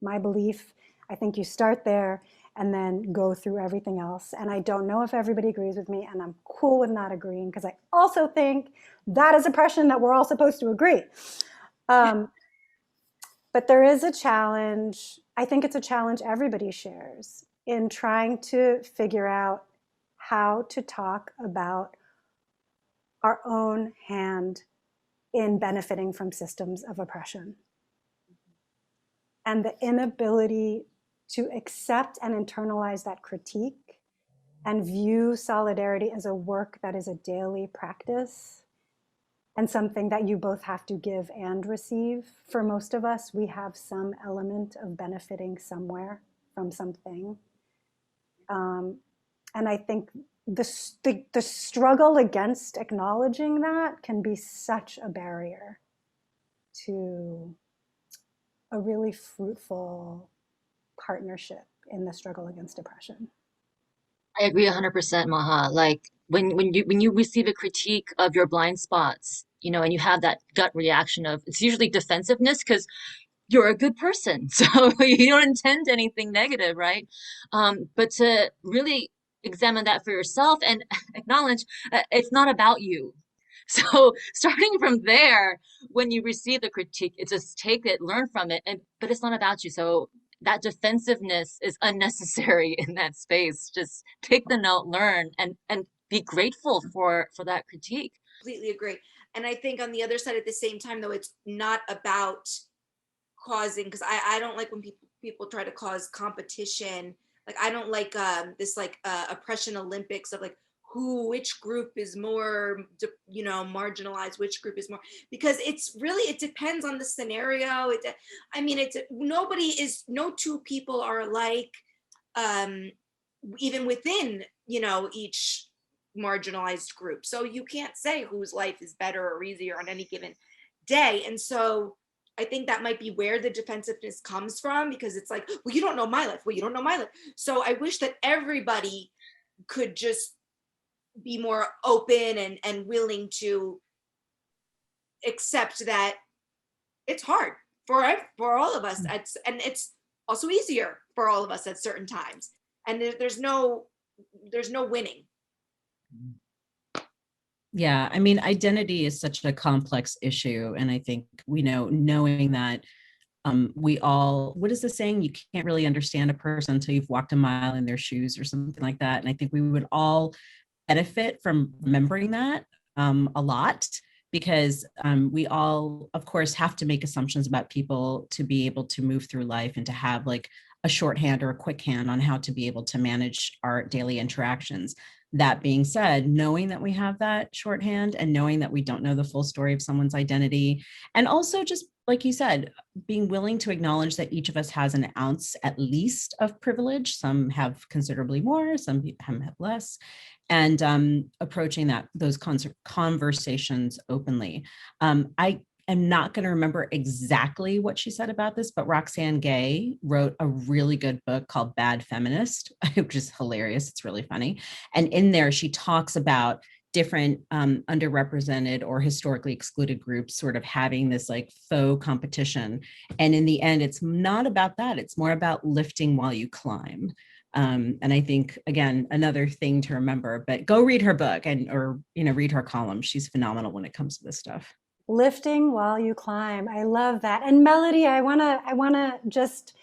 belief. I think you start there and then go through everything else. And I don't know if everybody agrees with me, and I'm cool with not agreeing, because I also think that is oppression that we're all supposed to agree. But there is a challenge. I think it's a challenge everybody shares in trying to figure out how to talk about our own hand in benefiting from systems of oppression. And the inability to accept and internalize that critique and view solidarity as a work that is a daily practice and something that you both have to give and receive. For most of us, we have some element of benefiting somewhere from something. And I think the struggle against acknowledging that can be such a barrier to a really fruitful partnership in the struggle against oppression. I agree 100%, Maha. Like when you receive a critique of your blind spots, you know, and you have that gut reaction of, it's usually defensiveness because you're a good person, so you don't intend anything negative, right? But to really examine that for yourself and acknowledge it's not about you. So starting from there, when you receive the critique, it's just take it, learn from it, but it's not about you. So that defensiveness is unnecessary in that space. Just take the note, learn, and be grateful for that critique. Completely agree. And I think on the other side, at the same time, though, it's not about causing, because I don't like when people try to cause competition. Like, I don't like this like oppression Olympics of like which group is more, you know, marginalized, which group is more, because it's really, it depends on the scenario. I mean, no two people are alike, even within, you know, each marginalized group. So you can't say whose life is better or easier on any given day. And so I think that might be where the defensiveness comes from, because it's like, well, you don't know my life. Well, you don't know my life. So I wish that everybody could just be more open and willing to accept that it's hard for all of us. And it's also easier for all of us at certain times. And there's no winning. Yeah, I mean, identity is such a complex issue. And I think, knowing that we all, what is the saying? You can't really understand a person until you've walked a mile in their shoes or something like that. And I think we would all benefit from remembering that a lot, because we all, of course, have to make assumptions about people to be able to move through life and to have like a shorthand or a quick hand on how to be able to manage our daily interactions. That being said, knowing that we have that shorthand and knowing that we don't know the full story of someone's identity, and also just like you said, being willing to acknowledge that each of us has an ounce at least of privilege. Some have considerably more, some have less, and approaching those conversations openly. I am not going to remember exactly what she said about this, but Roxane Gay wrote a really good book called Bad Feminist, which is hilarious. It's really funny. And in there, she talks about different underrepresented or historically excluded groups sort of having this like faux competition. And in the end, it's not about that. It's more about lifting while you climb. And I think, again, another thing to remember, but go read her book or read her column. She's phenomenal when it comes to this stuff. Lifting while you climb. I love that. And Melody, I wanna just,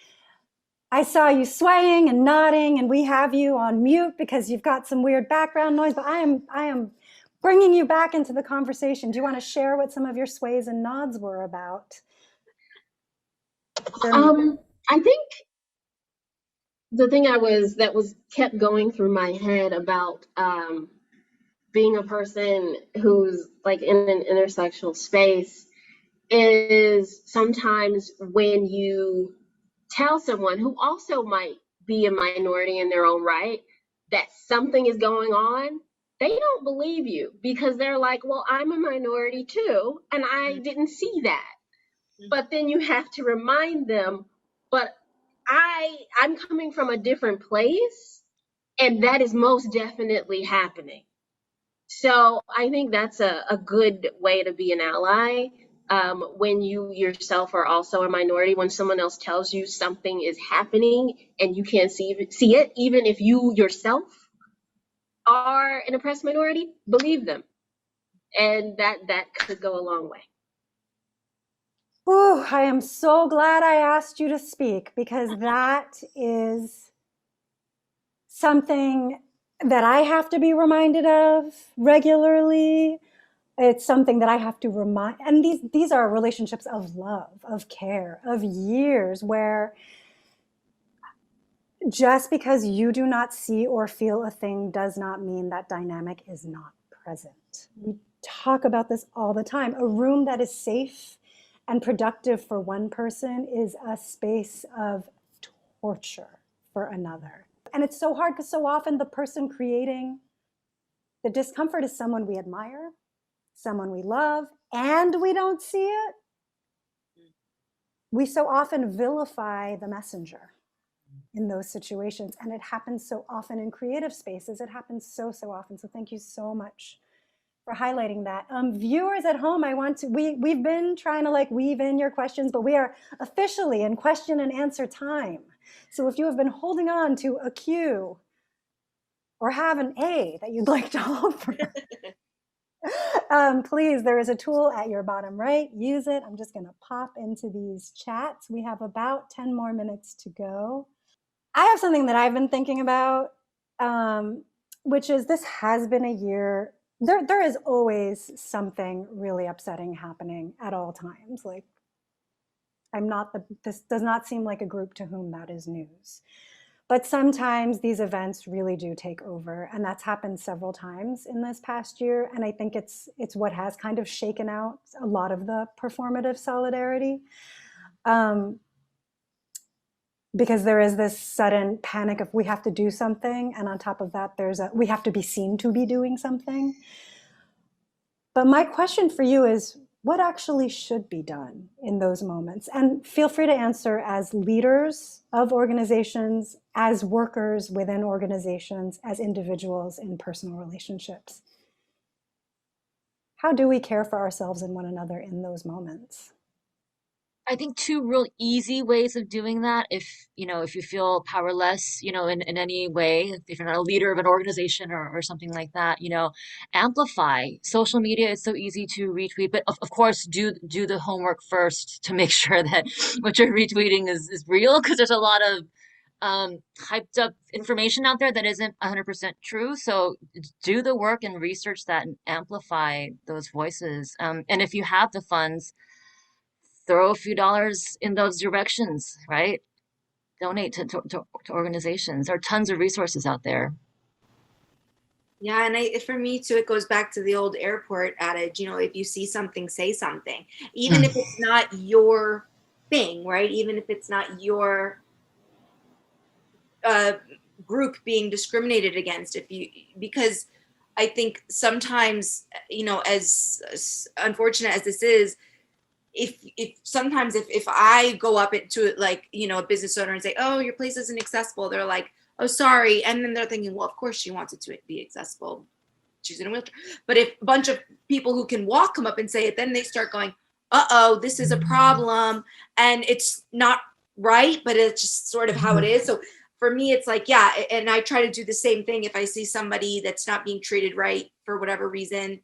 I saw you swaying and nodding, and we have you on mute because you've got some weird background noise, but I am bringing you back into the conversation. Do you want to share what some of your sways and nods were about? I think the thing that was kept going through my head about being a person who's like in an intersectional space is sometimes when you tell someone who also might be a minority in their own right that something is going on, they don't believe you because they're like, well, I'm a minority too, and I didn't see that. But then you have to remind them, but I'm coming from a different place, and that is most definitely happening. So I think that's a good way to be an ally, when you yourself are also a minority. When someone else tells you something is happening and you can't see it, even if you yourself are an oppressed minority, believe them, and that could go a long way. Ooh, I am so glad I asked you to speak, because that is something that I have to be reminded of regularly. It's something that I have to remind, and these are relationships of love, of care, of years, where just because you do not see or feel a thing does not mean that dynamic is not present. We talk about this all the time. A room that is safe and productive for one person is a space of torture for another. And it's so hard because so often the person creating the discomfort is someone we admire, someone we love, and we don't see it. We so often vilify the messenger in those situations, and it happens so often in creative spaces. It happens so often. So thank you so much for highlighting that. Viewers at home, we've been trying to like weave in your questions, but we are officially in question and answer time. So if you have been holding on to a Q or have an A that you'd like to offer, please, there is a tool at your bottom right. Use it. I'm just going to pop into these chats. We have about 10 more minutes to go. I have something that I've been thinking about, which is this has been a year. There is always something really upsetting happening at all times. Like, this does not seem like a group to whom that is news. But sometimes these events really do take over, and that's happened several times in this past year. And I think it's what has kind of shaken out a lot of the performative solidarity, because there is this sudden panic of we have to do something, and on top of that, we have to be seen to be doing something. But my question for you is, what actually should be done in those moments? And feel free to answer as leaders of organizations, as workers within organizations, as individuals in personal relationships. How do we care for ourselves and one another in those moments? I think two real easy ways of doing that, if you feel powerless, in any way, if you're not a leader of an organization or something like that, amplify. Social media is so easy to retweet, but of course do the homework first to make sure that what you're retweeting is real, because there's a lot of hyped up information out there that isn't 100% true. So do the work and research that and amplify those voices. And if you have the funds, throw a few dollars in those directions, right? Donate to organizations. There are tons of resources out there. Yeah, and for me too, it goes back to the old airport adage, if you see something, say something. Even if it's not your thing, right? Even if it's not your group being discriminated against, because I think sometimes, as unfortunate as this is, if sometimes if I go up to like, a business owner and say, oh, your place isn't accessible, they're like, oh, sorry. And then they're thinking, well, of course she wants it to be accessible. She's in a wheelchair. But if a bunch of people who can walk come up and say it, then they start going, uh-oh, this is a problem. And it's not right, but it's just sort of how it is. So for me, it's like, yeah. And I try to do the same thing. If I see somebody that's not being treated right for whatever reason,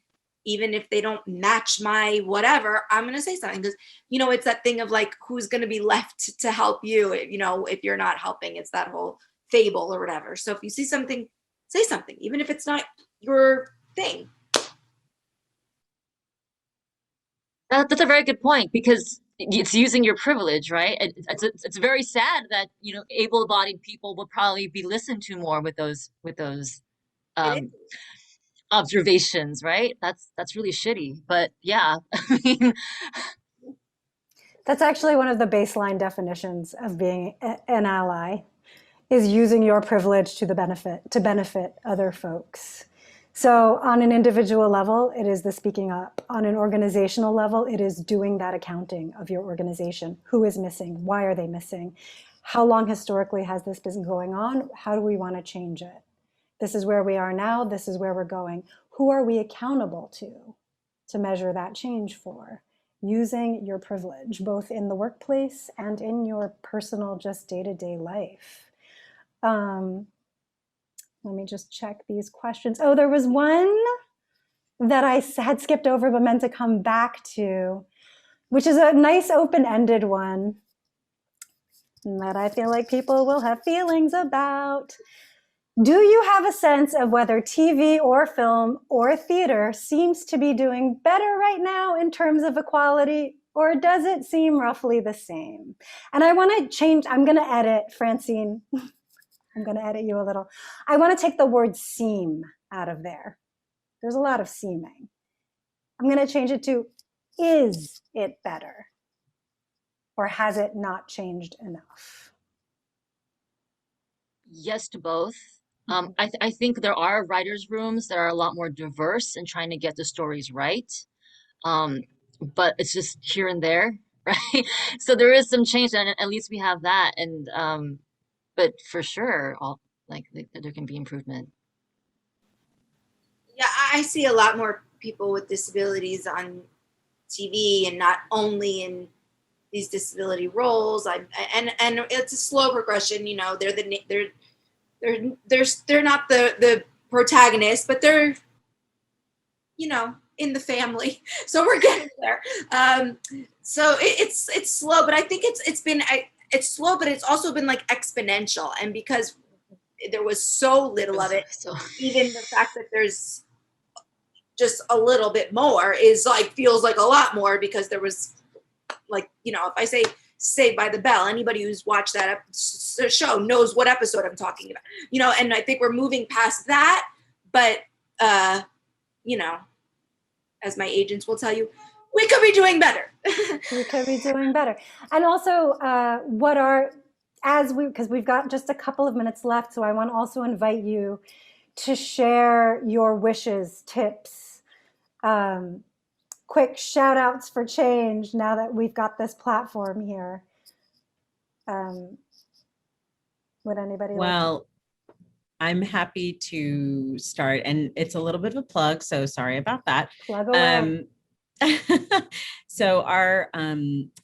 even if they don't match my whatever, I'm going to say something, because, it's that thing of like, who's going to be left to help you, if you're not helping. It's that whole fable or whatever. So if you see something, say something, even if it's not your thing. That's a very good point, because it's using your privilege, right? It's very sad that, you know, able-bodied people will probably be listened to more with those It um observations, right? That's really shitty. But yeah, I mean, That's actually one of the baseline definitions of being an ally, is using your privilege to benefit other folks. So on an individual level, it is the speaking up. On an organizational level, it is doing that accounting of your organization. Who is missing? Why are they missing? How long historically has this been going on? How do we want to change it? This is where we are now. This is where we're going. Who are we accountable to measure that change for? Using your privilege, both in the workplace and in your personal, just day-to-day life. Let me just check these questions. Oh, there was one that I had skipped over but meant to come back to, which is a nice open-ended one that I feel like people will have feelings about. Do you have a sense of whether TV or film or theater seems to be doing better right now in terms of equality, or does it seem roughly the same? And I want to change, I'm going to edit, Francine, I'm going to edit you a little. I want to take the word seem out of there. There's a lot of seeming. I'm going to change it to, is it better? Or has it not changed enough? yes to both. I think there are writers' rooms that are a lot more diverse in trying to get the stories right. But it's just here and there, right? So there is some change, and at least we have that. And but for sure, there can be improvement. Yeah, I see a lot more people with disabilities on TV, and not only in these disability roles. And it's a slow progression. You know, they're not the protagonist, but they're, you know, in the family. So we're getting there. So it's slow, but I think it's slow, but it's also been like exponential. And because there was so little of it, So even the fact that there's just a little bit more is like, feels like a lot more, because there was, like, you know, if I say Saved by the Bell, anybody who's watched that show knows what episode I'm talking about, you know. And I think we're moving past that, but you know, as my agents will tell you, we could be doing better. We could be doing better. And also, because we've got just a couple of minutes left, so I want to also invite you to share your wishes, tips, quick shout outs for change now that we've got this platform here. Would anybody Well, I'm happy to start, and it's a little bit of a plug, so sorry about that. Plug away. So our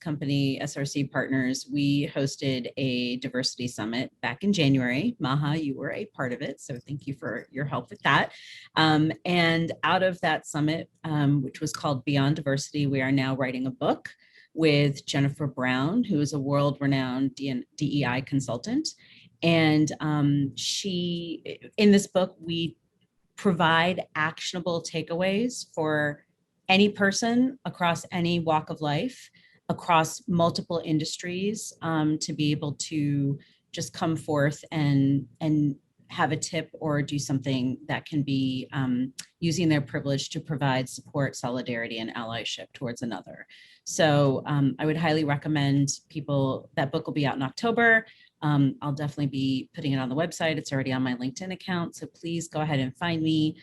company, SRC Partners, we hosted a diversity summit back in January. Maha, you were a part of it, so thank you for your help with that. And out of that summit, which was called Beyond Diversity, we are now writing a book with Jennifer Brown, who is a world-renowned DEI consultant. And in this book, we provide actionable takeaways for any person across any walk of life, across multiple industries, to be able to just come forth and have a tip or do something that can be using their privilege to provide support, solidarity, and allyship towards another. So I would highly recommend people, that book will be out in October. I'll definitely be putting it on the website. It's already on my LinkedIn account. So please go ahead and find me,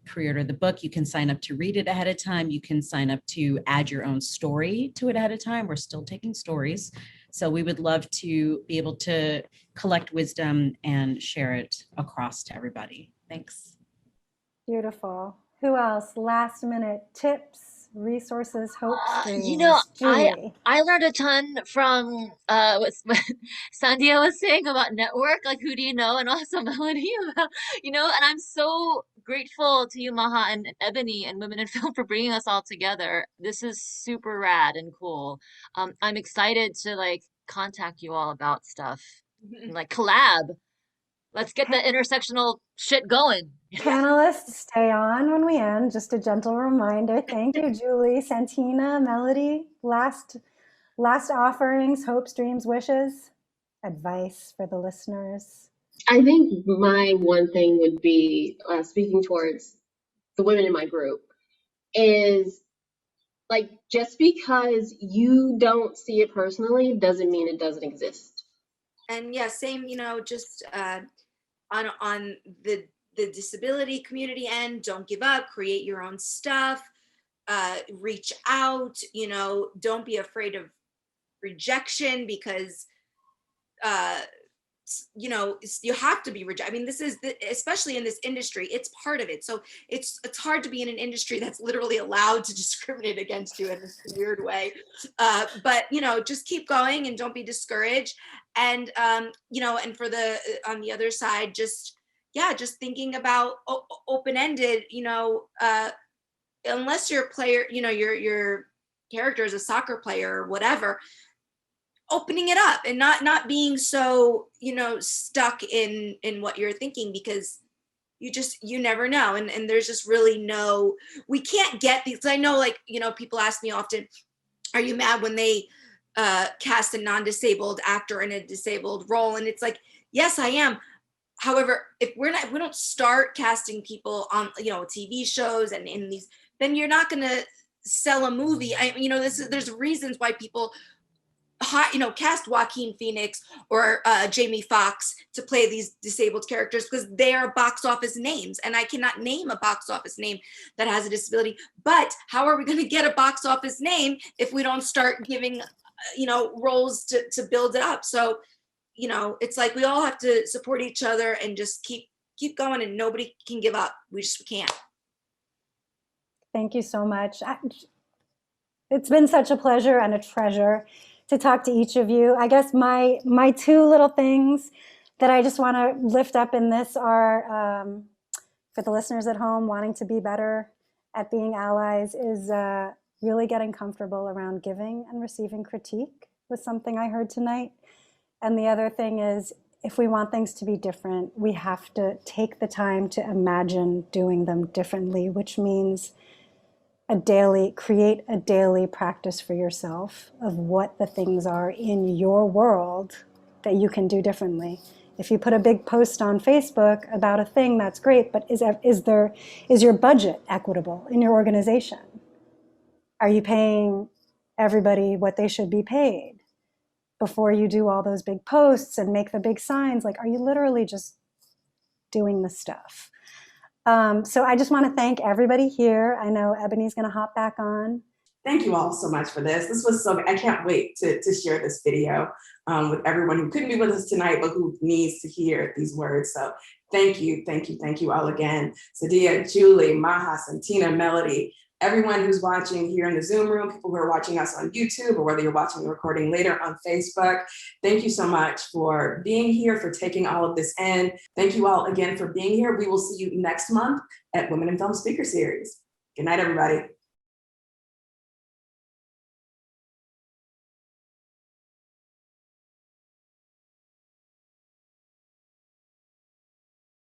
pre-order the book. You can sign up to read it ahead of time. You can sign up to add your own story to it ahead of time. We're still taking stories. So we would love to be able to collect wisdom and share it across to everybody. Thanks. Beautiful. Who else? Last minute tips, resources, hopes, dreams. You know, Jully. I learned a ton from what Sandhya was saying about network, like who do you know, and also Melody about, you know, and I'm so grateful to you, Maha, and Ebony and Women in Film for bringing us all together. This is super rad and cool. I'm excited to like contact you all about stuff and like collab. Let's get the intersectional shit going. Panelists, stay on when we end. Just a gentle reminder. Thank you, Jully, Santina, Melody. Last Last offerings, hopes, dreams, wishes, advice for the listeners. I think my one thing would be, speaking towards the women in my group, is like, just because you don't see it personally doesn't mean it doesn't exist. And yeah, same, just on the disability community end, don't give up, create your own stuff, reach out, don't be afraid of rejection, because you have to be rejected. I mean, this is especially in this industry, it's part of it. So it's hard to be in an industry that's literally allowed to discriminate against you in this weird way. But just keep going and don't be discouraged. And and for the on the other side, just thinking about open-ended. Unless your player, your character is a soccer player or whatever, opening it up and not being so stuck in what you're thinking, because you never know, and there's just really we can't get these. I know, like, people ask me often, are you mad when they cast a non-disabled actor in a disabled role? And it's like, yes, I am. However, if we don't start casting people on TV shows and in these, then you're not going to sell a movie. There's reasons why people cast Joaquin Phoenix or Jamie Foxx to play these disabled characters, because they are box office names, and I cannot name a box office name that has a disability. But how are we going to get a box office name if we don't start giving roles to build it up? So it's like we all have to support each other and just keep going, and nobody can give up. We can't. Thank you so much. It's been such a pleasure and a treasure to talk to each of you. I guess my two little things that I just want to lift up in this are, for the listeners at home wanting to be better at being allies, is really getting comfortable around giving and receiving critique, was something I heard tonight. And the other thing is, if we want things to be different, we have to take the time to imagine doing them differently, which means create a daily practice for yourself of what the things are in your world that you can do differently. If you put a big post on Facebook about a thing, that's great, but is your budget equitable in your organization? Are you paying everybody what they should be paid? Before you do all those big posts and make the big signs, like, are you literally just doing the stuff? So I just want to thank everybody here. I know Ebony's going to hop back on. Thank you all so much for this. This was so good. I can't wait to share this video with everyone who couldn't be with us tonight, but who needs to hear these words. So thank you all again. Sandhya, Jully, Maha, Santina, Melody, everyone who's watching here in the Zoom room, people who are watching us on YouTube, or whether you're watching the recording later on Facebook, thank you so much for being here, for taking all of this in. Thank you all again for being here. We will see you next month at Women in Film Speaker Series. Good night, everybody.